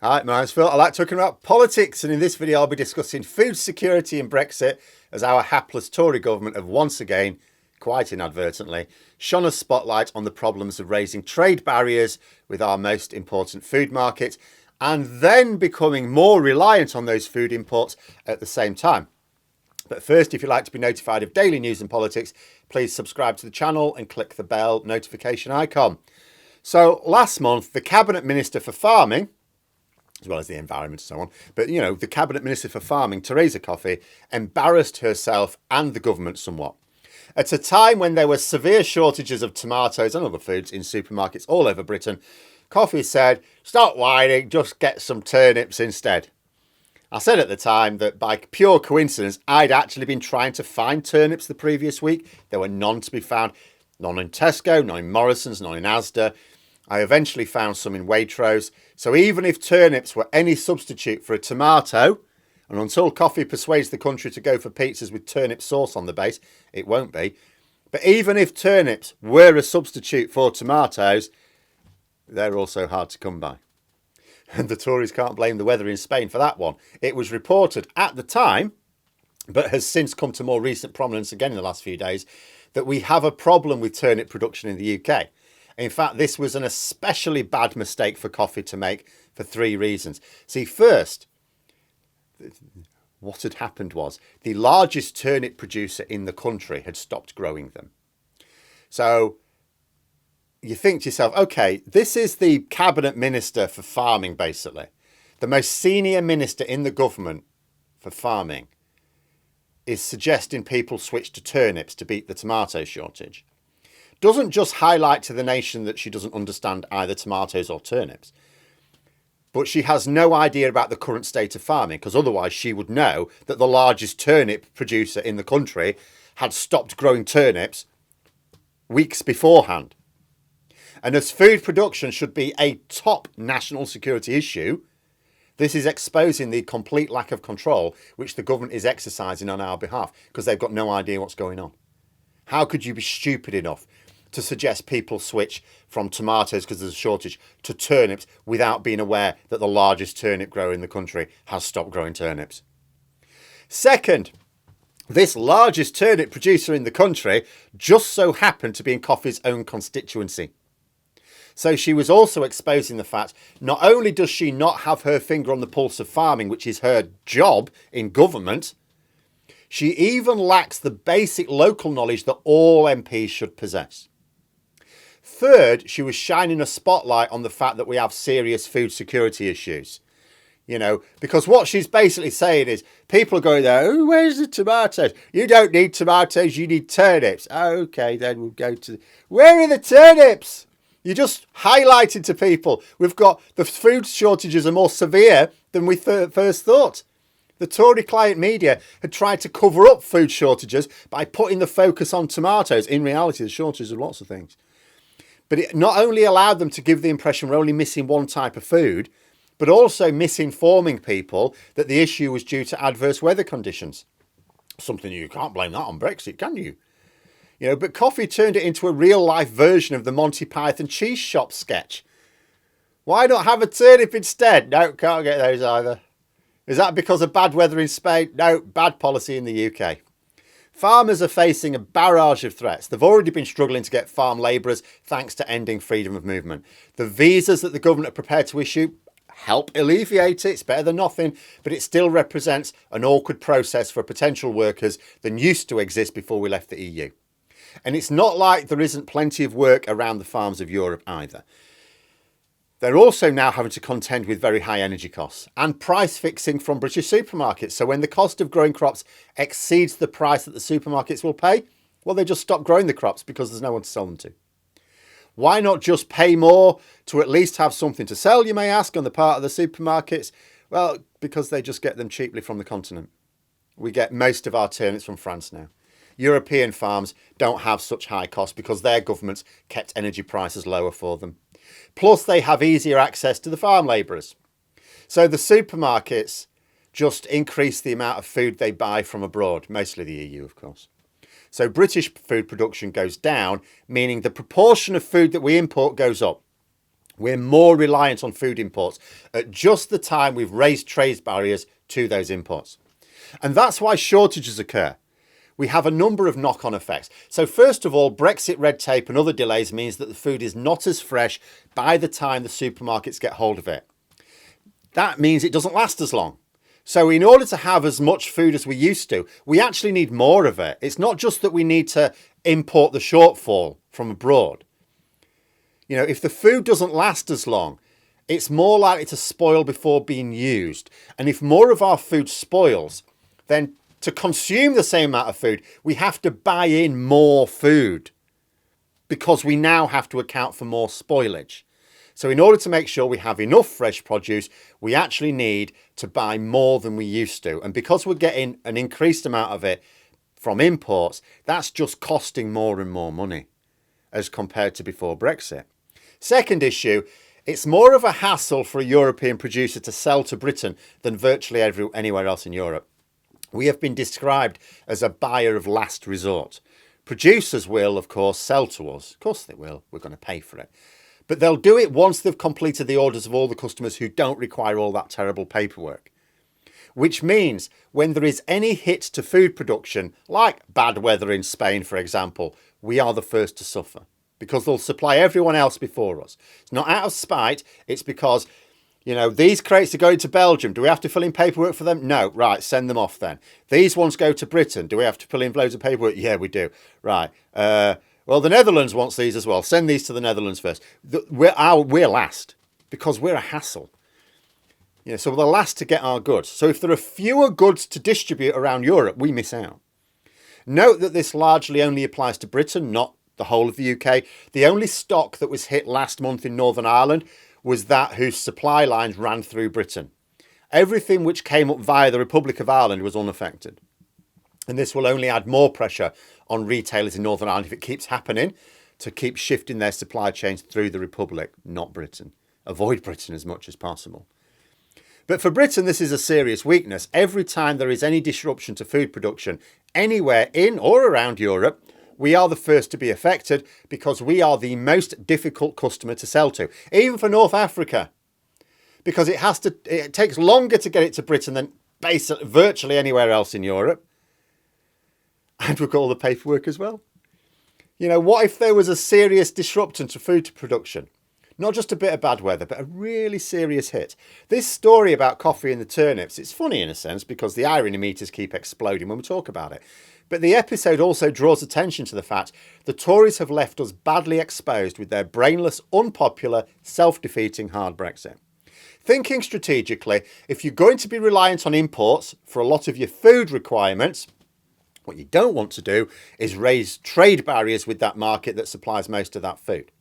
Hi, my name's Phil. I like talking about politics, and in this video I'll be discussing food security and Brexit as our hapless Tory government have once again, quite inadvertently, shone a spotlight on the problems of raising trade barriers with our most important food market and then becoming more reliant on those food imports at the same time. But first, if you'd like to be notified of daily news and politics, please subscribe to the channel and click the bell notification icon. So last month, the Cabinet Minister for Farming, as well as the environment and so on. But, the Cabinet Minister for Farming, Therese Coffey, embarrassed herself and the government somewhat. At a time when there were severe shortages of tomatoes and other foods in supermarkets all over Britain, Coffey said, "Stop whining, just get some turnips instead." I said at the time that by pure coincidence, I'd actually been trying to find turnips the previous week. There were none to be found. None in Tesco, none in Morrison's, none in Asda. I eventually found some in Waitrose. So even if turnips were any substitute for a tomato, and until Coffey persuades the country to go for pizzas with turnip sauce on the base, it won't be. But even if turnips were a substitute for tomatoes, they're also hard to come by. And the Tories can't blame the weather in Spain for that one. It was reported at the time, but has since come to more recent prominence again in the last few days, that we have a problem with turnip production in the UK. In fact, this was an especially bad mistake for Coffey to make for three reasons. See, first, what had happened was the largest turnip producer in the country had stopped growing them. So you think to yourself, okay, this is the Cabinet Minister for Farming, basically. The most senior minister in the government for farming is suggesting people switch to turnips to beat the tomato shortage. Doesn't just highlight to the nation that she doesn't understand either tomatoes or turnips, but she has no idea about the current state of farming, because otherwise she would know that the largest turnip producer in the country had stopped growing turnips weeks beforehand. And as food production should be a top national security issue, this is exposing the complete lack of control which the government is exercising on our behalf, because they've got no idea what's going on. How could you be stupid enough to suggest people switch from tomatoes, because there's a shortage, to turnips without being aware that the largest turnip grower in the country has stopped growing turnips? Second, this largest turnip producer in the country just so happened to be in Coffey's own constituency. So she was also exposing the fact not only does she not have her finger on the pulse of farming, which is her job in government, she even lacks the basic local knowledge that all MPs should possess. Third, she was shining a spotlight on the fact that we have serious food security issues. Because what she's basically saying is people are going there, "Oh, where's the tomatoes? You don't need tomatoes, you need turnips." Okay, then we'll go to, where are the turnips? You just highlighted to people, we've got the food shortages are more severe than we first thought. The Tory client media had tried to cover up food shortages by putting the focus on tomatoes. In reality, the shortages of lots of things. But it not only allowed them to give the impression we're only missing one type of food, but also misinforming people that the issue was due to adverse weather conditions. Something you can't blame that on Brexit, can you? But Coffey turned it into a real-life version of the Monty Python cheese shop sketch. Why not have a turnip instead? No, can't get those either. Is that because of bad weather in Spain? No, bad policy in the UK. Farmers are facing a barrage of threats. They've already been struggling to get farm labourers thanks to ending freedom of movement. The visas that the government are prepared to issue help alleviate it. It's better than nothing, but it still represents an awkward process for potential workers than used to exist before we left the EU. And it's not like there isn't plenty of work around the farms of Europe either. They're also now having to contend with very high energy costs and price fixing from British supermarkets. So when the cost of growing crops exceeds the price that the supermarkets will pay, well, they just stop growing the crops because there's no one to sell them to. Why not just pay more to at least have something to sell, you may ask, on the part of the supermarkets? Well, because they just get them cheaply from the continent. We get most of our turnips from France now. European farms don't have such high costs because their governments kept energy prices lower for them. Plus, they have easier access to the farm labourers. So the supermarkets just increase the amount of food they buy from abroad, mostly the EU, of course. So British food production goes down, meaning the proportion of food that we import goes up. We're more reliant on food imports at just the time we've raised trade barriers to those imports. And that's why shortages occur. We have a number of knock-on effects. So first of all, Brexit red tape and other delays means that the food is not as fresh by the time the supermarkets get hold of it. That means it doesn't last as long. So in order to have as much food as we used to, we actually need more of it. It's not just that we need to import the shortfall from abroad. You know, if the food doesn't last as long, it's more likely to spoil before being used. And if more of our food spoils, then to consume the same amount of food, we have to buy in more food because we now have to account for more spoilage. So in order to make sure we have enough fresh produce, we actually need to buy more than we used to. And because we're getting an increased amount of it from imports, that's just costing more and more money as compared to before Brexit. Second issue, it's more of a hassle for a European producer to sell to Britain than virtually anywhere else in Europe. We have been described as a buyer of last resort. Producers will, of course, sell to us. Of course they will. We're going to pay for it. But they'll do it once they've completed the orders of all the customers who don't require all that terrible paperwork. Which means when there is any hit to food production, like bad weather in Spain, for example, we are the first to suffer because they'll supply everyone else before us. It's not out of spite. It's because, you know, these crates are going to Belgium. Do we have to fill in paperwork for them? No. Right, send them off then. These ones go to Britain. Do we have to fill in loads of paperwork? Yeah, we do. Right. Well, the Netherlands wants these as well. Send these to the Netherlands first. We're last because we're a hassle. You know, so we're the last to get our goods. So if there are fewer goods to distribute around Europe, we miss out. Note that this largely only applies to Britain, not the whole of the UK. The only stock that was hit last month in Northern Ireland was that whose supply lines ran through Britain. Everything which came up via the Republic of Ireland was unaffected. And this will only add more pressure on retailers in Northern Ireland if it keeps happening, to keep shifting their supply chains through the Republic, not Britain. Avoid Britain as much as possible. But for Britain, this is a serious weakness. Every time there is any disruption to food production anywhere in or around Europe, we are the first to be affected because we are the most difficult customer to sell to, even for North Africa, because it takes longer to get it to Britain than basically virtually anywhere else in Europe. And we've got all the paperwork as well. You know, what if there was a serious disruption to food production? Not just a bit of bad weather, but a really serious hit. This story about coffee and the turnips, it's funny in a sense because the irony meters keep exploding when we talk about it. But the episode also draws attention to the fact the Tories have left us badly exposed with their brainless, unpopular, self-defeating hard Brexit. Thinking strategically, if you're going to be reliant on imports for a lot of your food requirements, what you don't want to do is raise trade barriers with that market that supplies most of that food.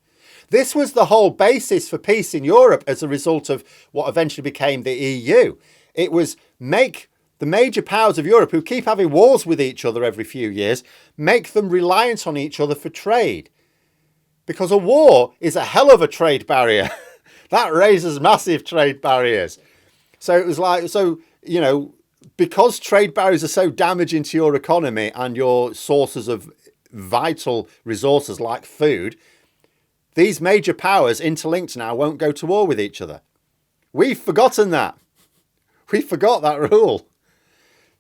This was the whole basis for peace in Europe as a result of what eventually became the EU. It was make the major powers of Europe, who keep having wars with each other every few years, make them reliant on each other for trade. Because a war is a hell of a trade barrier. That raises massive trade barriers. So it was like, you know, because trade barriers are so damaging to your economy and your sources of vital resources like food, these major powers interlinked now won't go to war with each other. We've forgotten that. We forgot that rule.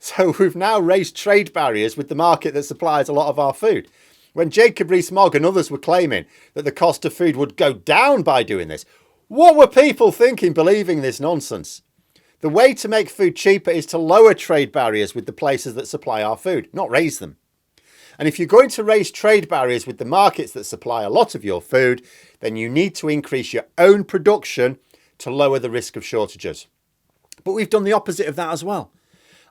So we've now raised trade barriers with the market that supplies a lot of our food. When Jacob Rees-Mogg and others were claiming that the cost of food would go down by doing this, what were people thinking believing this nonsense? The way to make food cheaper is to lower trade barriers with the places that supply our food, not raise them. And if you're going to raise trade barriers with the markets that supply a lot of your food, then you need to increase your own production to lower the risk of shortages. But we've done the opposite of that as well.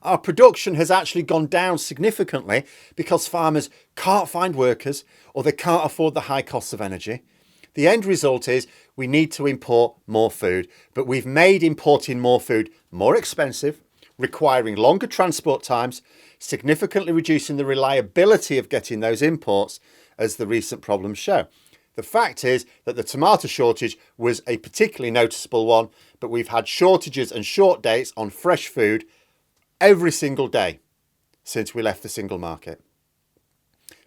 Our production has actually gone down significantly because farmers can't find workers or they can't afford the high costs of energy. The end result is we need to import more food, but we've made importing more food more expensive, requiring longer transport times, significantly reducing the reliability of getting those imports, as the recent problems show. The fact is that the tomato shortage was a particularly noticeable one, but we've had shortages and short dates on fresh food every single day since we left the single market.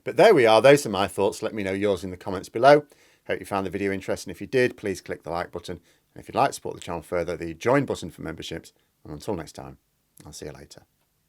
But there we are. Those are my thoughts. Let me know yours in the comments below. Hope you found the video interesting. If you did, please click the like button. And if you'd like to support the channel further, the join button for memberships. And until next time, I'll see you later.